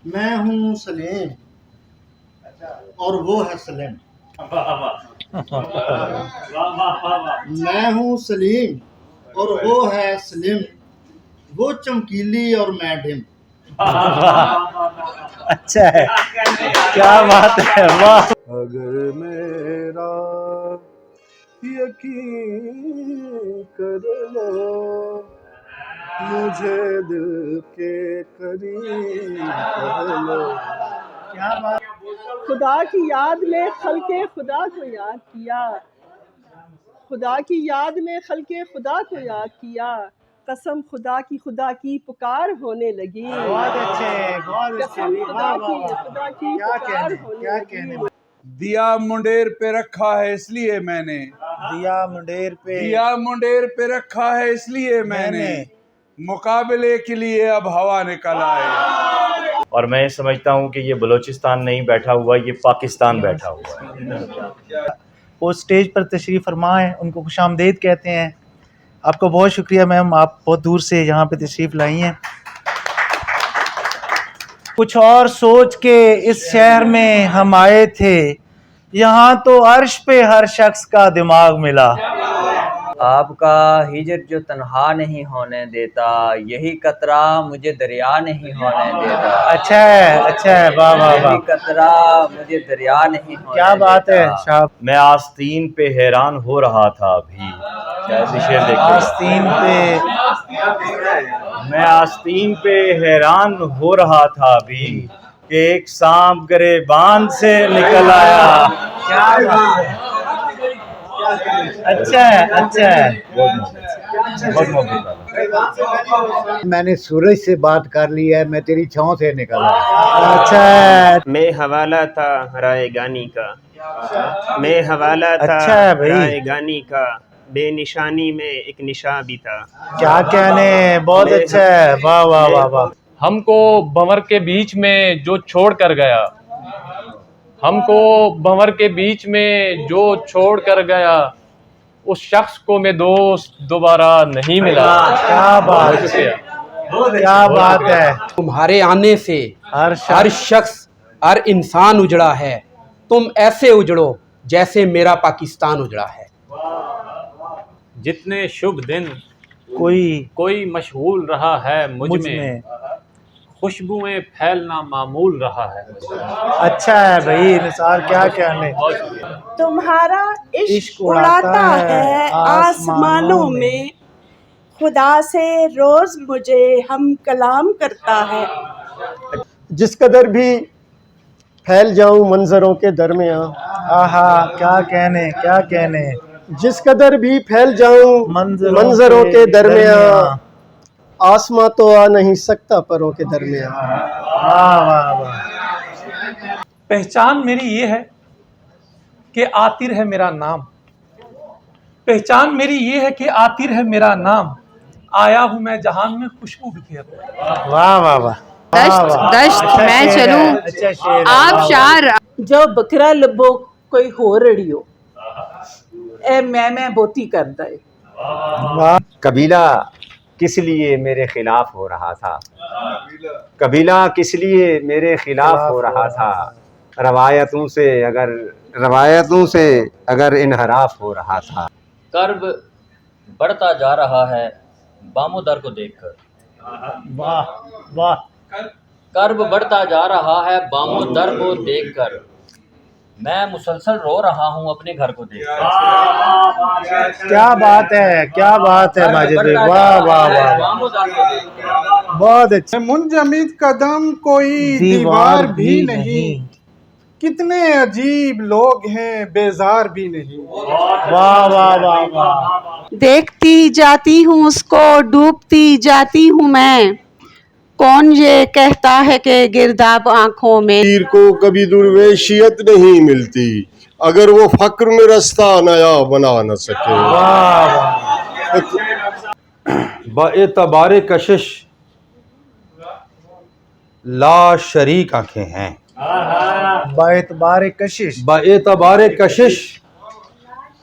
मैं हूँ सलीम और वो है सलीम। मैं हूँ सलीम और वो है सलीम, वो चमकीली और मैं डिम। अच्छा है, क्या बात है, वाह। अगर मेरा यकीन कर लो, मुझे दिल के करीब कर लो। क्या बात। खुदा की याद में खल्के खुदा को याद किया, खुदा की याद में खल्के खुदा को याद किया, कसम खुदा की पुकार होने लगी। बहुत अच्छे, बहुत अच्छे। कसम वाह वाह वाह। खुदा की क्या पुकार कहने, होने क्या लगी। कहने। दिया मुंडेर पे रखा है इसलिए मैंने, दिया मुंडेर पे, दिया मुंडेर पे रखा है इसलिए मैंने, मुकाबले के लिए अब हवा निकल आए। और मैं समझता हूँ कि ये बलूचिस्तान नहीं बैठा हुआ, ये पाकिस्तान बैठा हुआ है। वो स्टेज पर तशरीफ़ फरमा है, उनको खुशामदीद कहते हैं। आपको बहुत शुक्रिया मैम, आप बहुत दूर से यहाँ पे तशरीफ़ लाई हैं। कुछ और सोच के इस शहर में हम आए थे, यहाँ तो अर्श पे हर शख्स का दिमाग मिला। आपका हिजर जो तन्हा नहीं होने देता, यही कतरा मुझे दरिया नहीं होने देता। अच्छा है, वाह वाह वाह, यही कतरा मुझे दरिया नहीं होने क्या बात है देता। साहब। मैं आस्तीन पे हैरान हो रहा था अभी। कैसे शेर देखिए। आस्तीन पे, मैं आस्तीन पे हैरान हो रहा था अभी कि एक सांप गरेबान से निकल आया। क्या बात है, अच्छा है। बहुत मोहब्बत। मैंने सूरज से बात कर ली है, मैं तेरी छाँव से निकला। अच्छा है, मैं हवाला था राय गानी का, मैं हवाला था अच्छा है भाई। राय गानी का, बेनिशानी में एक निशा भी था। क्या कहने, बहुत अच्छा है, वाह वाह वाह वाह। हमको भंवर के बीच में जो छोड़ कर गया, हमको भंवर के बीच में जो छोड़ कर गया, उस शख्स को मैं दोस्त दोबारा नहीं मिला। क्या बात है, क्या बात है। तुम्हारे आने से हर शख्स, हर इंसान उजड़ा है। तुम ऐसे उजड़ो जैसे मेरा पाकिस्तान उजड़ा है। जितने शुभ दिन कोई मशगूल रहा है मुझ मुझ में, में। खुशबुएं फैलना मामूल रहा है। अच्छा है भाई निसार, क्या कहने। तुम्हारा इश्क उड़ाता है आसमानों में, खुदा से रोज मुझे हम कलाम करता है। जिस कदर भी फैल जाऊं मंजरों के दरमियां, आहा क्या कहने। जिस कदर भी फैल जाऊं मंजरों के दरमियां, आसमां तो आ नहीं सकता परों के दरमियां। वाह वाह वाह। पहचान मेरी ये है कि आतिर है मेरा नाम, पहचान मेरी ये है कि आतिर है मेरा नाम, आया हूँ मैं जहान में खुशबू बिखेर। वाह वाह वाह। दश्त मैं चलूं आप शार। जो बकरा लबो कोई हो रड़ियो, ए मैं बोती करता है। कबीला किस लिए मेरे खिलाफ हो रहा था, कबीला किस लिए मेरे खिलाफ हो रहा था, रवायतों से अगर इनहराफ हो रहा था। कर्ब बढ़ता जा रहा है बामोदर को देखकर। वाह वाह। कर्ब बढ़ता जा रहा है बामोदर को देखकर, मैं मुसलसल रो रहा हूँ अपने घर को देखकर। क्या बात है माजिद भाई, वाह वाह वाह, बहुत अच्छा। मुंजमिद कदम कोई दीवार भी नहीं, कितने अजीब लोग हैं बेजार भी नहीं। वाह वाह वाह वाह। देखती जाती हूँ उसको, डूबती जाती हूँ मैं, कौन ये कहता है कि गिरदाब आंखों में। पीर को कभी दुर्वेशियत नहीं मिलती, अगर वो फक्र में रास्ता नया बना न सके। बाएतबारे कशिश ला शरीक आंखें हैं, बाएतबारे कशिश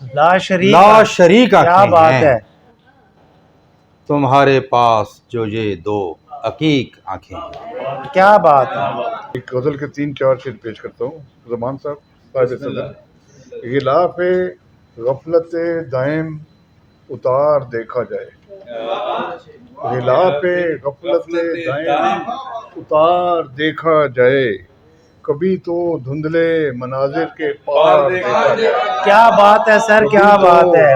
ला शरीक आंखें क्या बात है। तुम्हारे पास जो ये दो अकीक आंखें हैं। क्या बात है। एक गज़ल के 3-4 शेर पेश करता हूँ। ज़मान साहब साहिब सदर। गिलाफ गफलत दायम उतार देखा जाए, गिलाफ गफलत दायम उतार देखा जाए, कभी तो धुंधले मनाजिर के पार देखा जाए। क्या बात है सर, क्या बात है।